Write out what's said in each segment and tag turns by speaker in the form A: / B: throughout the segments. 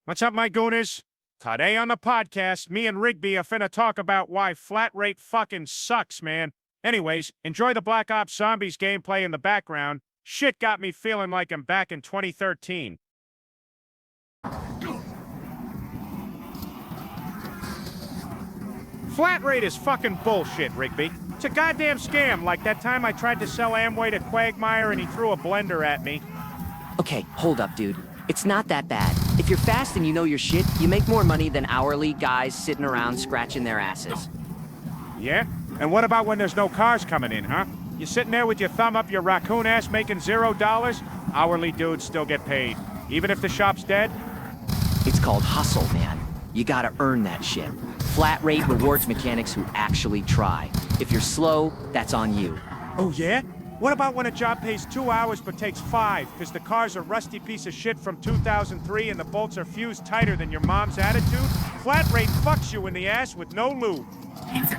A: What's up, my gooners? Today on the podcast, me and Rigby are finna talk about why flat rate fucking sucks, man. Anyways, enjoy the Black Ops Zombies gameplay in the background. Shit got me feeling like I'm back in 2013. Flat rate is fucking bullshit, Rigby. It's a goddamn scam, like that time I tried to sell Amway to Quagmire and he threw a blender at me.
B: Okay, hold up, dude. It's not that bad. If you're fast and you know your shit, you make more money than hourly guys sitting around scratching their asses.
A: Yeah? And what about when there's no cars coming in, huh? You sitting there with your thumb up your raccoon ass making $0? Hourly dudes still get paid, even if the shop's dead?
B: It's called hustle, man. You gotta earn that shit. Flat rate rewards mechanics who actually try. If you're slow, that's on you.
A: Oh yeah? What about when a job pays 2 hours but takes 5 because the car's a rusty piece of shit from 2003 and the bolts are fused tighter than your mom's attitude? Flat rate fucks you in the ass with no lube.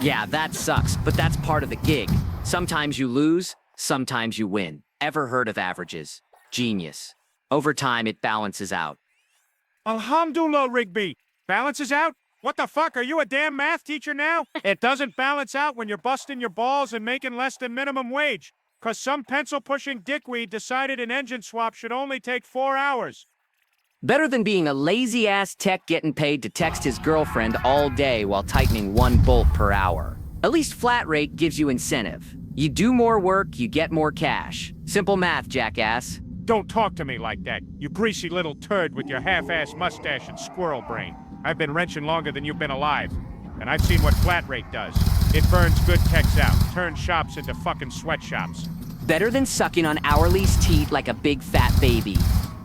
B: Yeah, that sucks, but that's part of the gig. Sometimes you lose, sometimes you win. Ever heard of averages? Genius. Over time, it balances out.
A: Alhamdulillah, Rigby. Balances out? What the fuck, are you a damn math teacher now? It doesn't balance out when you're busting your balls and making less than minimum wage. 'Cause some pencil-pushing dickweed decided an engine swap should only take 4 hours.
B: Better than being a lazy-ass tech getting paid to text his girlfriend all day while tightening 1 bolt per hour. At least flat rate gives you incentive. You do more work, you get more cash. Simple math, jackass.
A: Don't talk to me like that, you greasy little turd with your half-ass mustache and squirrel brain. I've been wrenching longer than you've been alive. And I've seen what flat rate does. It burns good techs out, turns shops into fucking sweatshops.
B: Better than sucking on hourly's teeth like a big fat baby.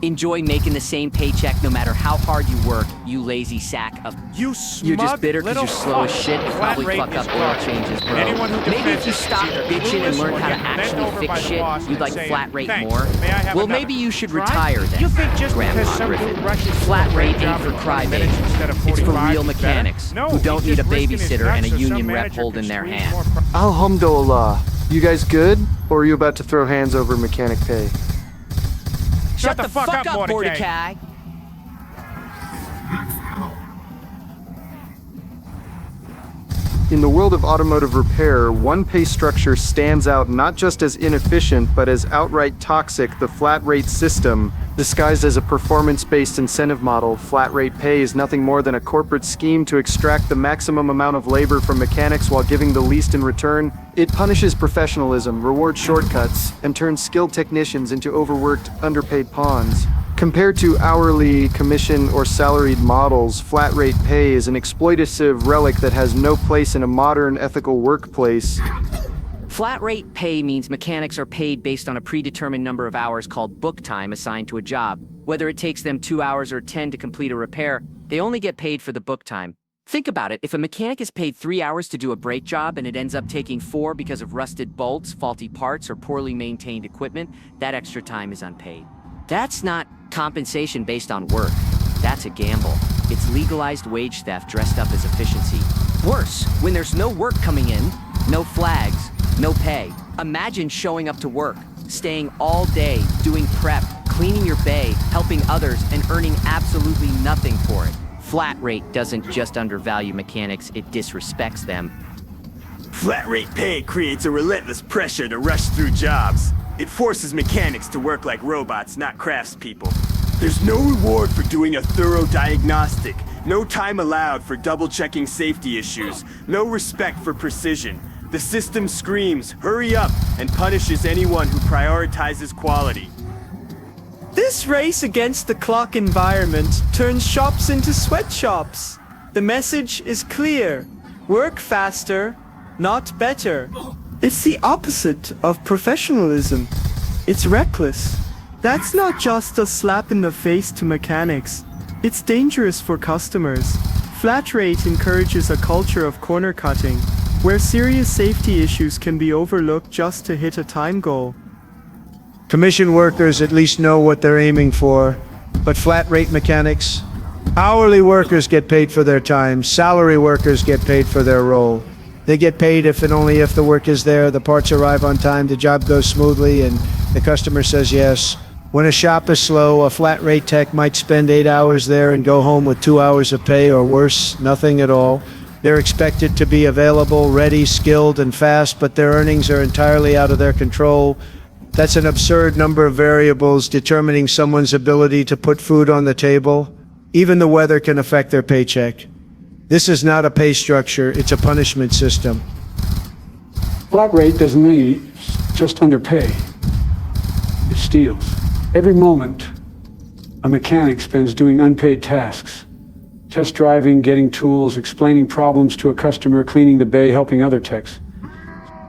B: Enjoy making the same paycheck no matter how hard you work, you lazy sack of...
A: You smug
B: You're just bitter because
A: little
B: you're slow as
A: fuck.
B: shit and
A: Flat
B: probably
A: rate
B: fuck
A: is
B: up oil
A: garbage.
B: changes, bro.
A: Anyone who
B: Maybe if you
A: defends
B: stop
A: it is either
B: bitching and
A: clueless
B: learn
A: or
B: how to
A: get bent
B: actually
A: over
B: fix
A: by the
B: shit,
A: boss
B: you'd
A: and
B: like
A: say,
B: flat rate
A: "Thanks.
B: more.
A: May I have
B: Well,
A: another?"
B: maybe you should
A: Try?
B: retire then.
A: You think just
B: Grandpa
A: because some
B: Griffin.
A: dude rushes
B: Flat
A: through a
B: rate
A: great job
B: ain't for
A: in 20 minutes
B: crybabies.
A: instead of
B: It's for
A: 45
B: real
A: is better?
B: mechanics
A: No,
B: who don't
A: he's
B: need a
A: just risking his
B: babysitter and a
A: nuts so some
B: union rep
A: manager
B: holding
A: can
B: their
A: squeeze
B: hand.
A: more
C: Alhamdulillah. You guys good? Or are you about to throw hands over mechanic pay?
B: Shut the fuck up,
A: Mordecai.
B: Mordecai.
C: In the world of automotive repair, one pay structure stands out not just as inefficient, but as outright toxic: the flat rate system. Disguised as a performance-based incentive model, flat rate pay is nothing more than a corporate scheme to extract the maximum amount of labor from mechanics while giving the least in return. It punishes professionalism, rewards shortcuts, and turns skilled technicians into overworked, underpaid pawns. Compared to hourly, commission, or salaried models, flat rate pay is an exploitative relic that has no place in a modern, ethical workplace.
B: Flat rate pay means mechanics are paid based on a predetermined number of hours called book time assigned to a job. Whether it takes them 2 hours or 10 to complete a repair, they only get paid for the book time. Think about it, if a mechanic is paid 3 hours to do a brake job and it ends up taking 4 because of rusted bolts, faulty parts, or poorly maintained equipment, that extra time is unpaid. That's not compensation based on work. That's a gamble. It's legalized wage theft dressed up as efficiency. Worse, when there's no work coming in, no flags, no pay. Imagine showing up to work, staying all day, doing prep, cleaning your bay, helping others, and earning absolutely nothing for it. Flat rate doesn't just undervalue mechanics, it disrespects them.
D: Flat rate pay creates a relentless pressure to rush through jobs. It forces mechanics to work like robots, not craftspeople. There's no reward for doing a thorough diagnostic, no time allowed for double-checking safety issues, no respect for precision. The system screams, "Hurry up," and punishes anyone who prioritizes quality.
E: This race against the clock environment turns shops into sweatshops. The message is clear: work faster, not better. It's the opposite of professionalism. It's reckless. That's not just a slap in the face to mechanics. It's dangerous for customers. Flat rate encourages a culture of corner cutting, where serious safety issues can be overlooked just to hit a time goal.
F: Commission workers at least know what they're aiming for, but flat rate mechanics? Hourly workers get paid for their time, salary workers get paid for their role. They get paid if and only if the work is there, the parts arrive on time, the job goes smoothly, and the customer says yes. When a shop is slow, a flat rate tech might spend 8 hours there and go home with 2 hours of pay, or worse, nothing at all. They're expected to be available, ready, skilled, and fast, but their earnings are entirely out of their control. That's an absurd number of variables determining someone's ability to put food on the table. Even the weather can affect their paycheck. This is not a pay structure, it's a punishment system.
G: Flat rate doesn't mean just underpay. It steals. Every moment a mechanic spends doing unpaid tasks. Test driving, getting tools, explaining problems to a customer, cleaning the bay, helping other techs.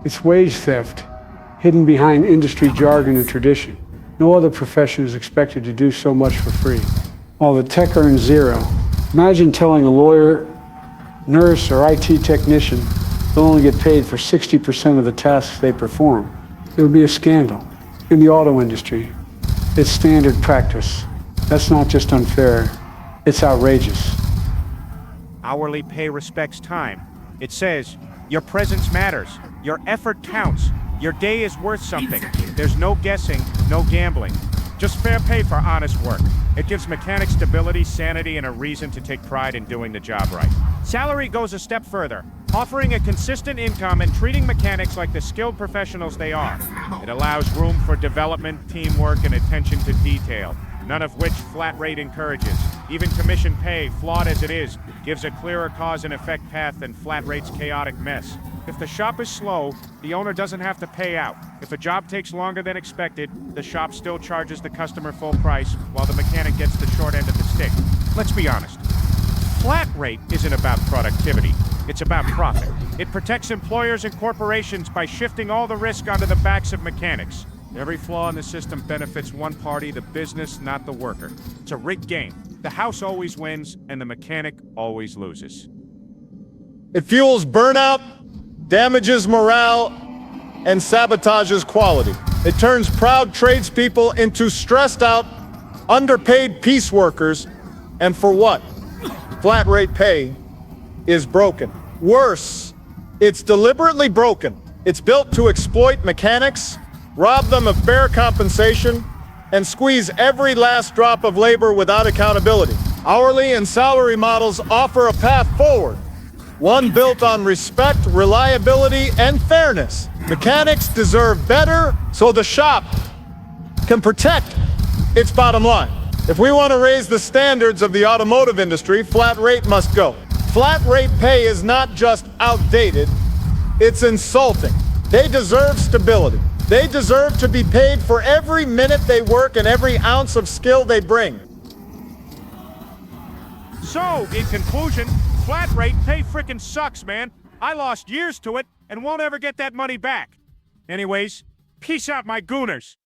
G: It's wage theft, hidden behind industry jargon and tradition. No other profession is expected to do so much for free, while the tech earns zero. Imagine telling a lawyer, nurse, or IT technician they'll only get paid for 60% of the tasks they perform. It would be a scandal. In the auto industry, it's standard practice. That's not just unfair, it's outrageous.
A: Hourly pay respects time. It says, your presence matters. Your effort counts. Your day is worth something. There's no guessing, no gambling. Just fair pay for honest work. It gives mechanics stability, sanity, and a reason to take pride in doing the job right. Salary goes a step further, offering a consistent income and treating mechanics like the skilled professionals they are. It allows room for development, teamwork, and attention to detail, none of which flat rate encourages. Even commission pay, flawed as it is, gives a clearer cause and effect path than flat rate's chaotic mess. If the shop is slow, the owner doesn't have to pay out. If a job takes longer than expected, the shop still charges the customer full price, while the mechanic gets the short end of the stick. Let's be honest. Flat rate isn't about productivity. It's about profit. It protects employers and corporations by shifting all the risk onto the backs of mechanics. Every flaw in the system benefits one party, the business, not the worker. It's a rigged game. The house always wins, and the mechanic always loses.
H: It fuels burnout, damages morale, and sabotages quality. It turns proud tradespeople into stressed out, underpaid piece workers, and for what? Flat rate pay is broken. Worse, it's deliberately broken. It's built to exploit mechanics, rob them of fair compensation, and squeeze every last drop of labor without accountability. Hourly and salary models offer a path forward, one built on respect, reliability, and fairness. Mechanics deserve better so the shop can protect its bottom line. If we want to raise the standards of the automotive industry, flat rate must go. Flat rate pay is not just outdated, it's insulting. They deserve stability. They deserve to be paid for every minute they work and every ounce of skill they bring.
A: So, in conclusion, flat rate pay frickin' sucks, man. I lost years to it and won't ever get that money back. Anyways, peace out, my gooners.